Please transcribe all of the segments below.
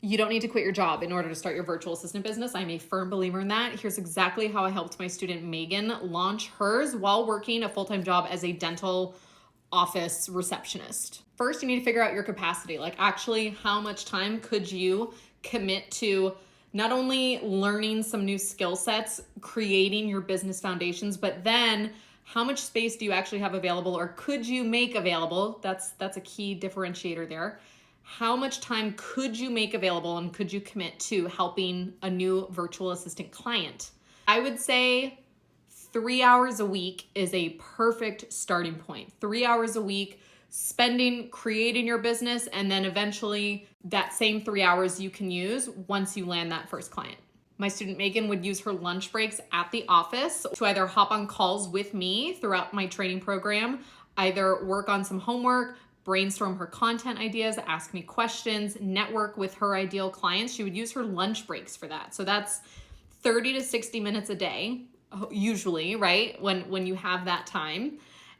You don't need to quit your job in order to start your virtual assistant business. I'm a firm believer in that. Here's exactly how I helped my student Megan launch hers while working a full-time job as a dental office receptionist. First, you need to figure out your capacity. Like, actually, how much time could you commit to not only learning some new skill sets, creating your business foundations, but then how much space do you actually have available, or could you make available? That's a key differentiator there. How much time could you make available and could you commit to helping a new virtual assistant client? I would say 3 hours a week is a perfect starting point. 3 hours a week spending creating your business, and then eventually that same 3 hours you can use once you land that first client. My student Megan would use her lunch breaks at the office to either hop on calls with me throughout my training program, either work on some homework, brainstorm her content ideas, ask me questions, network with her ideal clients. She would use her lunch breaks for that. So that's 30 to 60 minutes a day, usually, right? When you have that time.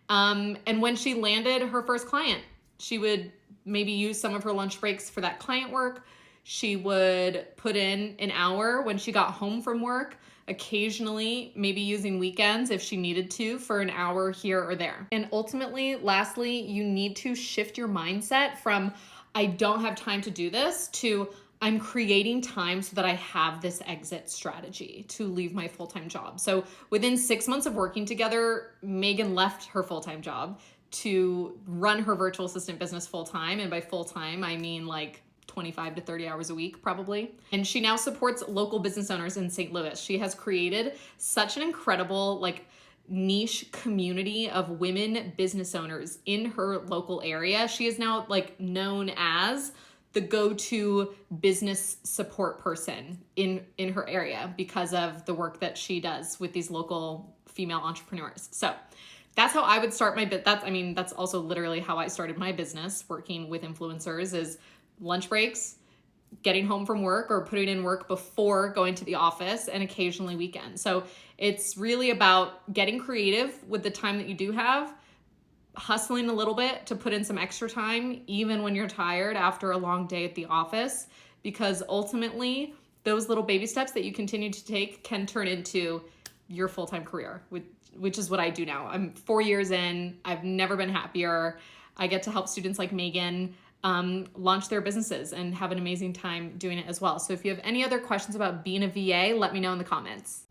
And when she landed her first client, she would maybe use some of her lunch breaks for that client work. She would put in an hour when she got home from work, occasionally maybe using weekends if she needed to for an hour here or there. And ultimately, lastly, you need to shift your mindset from I don't have time to do this to I'm creating time so that I have this exit strategy to leave my full-time job. So within 6 months of working together, Megan left her full-time job to run her virtual assistant business full-time. And by full-time, I mean like 25 to 30 hours a week, probably. And she now supports local business owners in St. Louis. She has created such an incredible, like, niche community of women business owners in her local area. She is now like known as the go-to business support person in her area because of the work that she does with these local female entrepreneurs. So that's how I would start my that's also literally how I started my business, working with influencers, is lunch breaks, getting home from work or putting in work before going to the office, and occasionally weekends. So it's really about getting creative with the time that you do have, hustling a little bit to put in some extra time, even when you're tired after a long day at the office, because ultimately those little baby steps that you continue to take can turn into your full-time career, which is what I do now. I'm 4 years in. I've never been happier. I get to help students like Megan launch their businesses and have an amazing time doing it as well. So if you have any other questions about being a VA, let me know in the comments.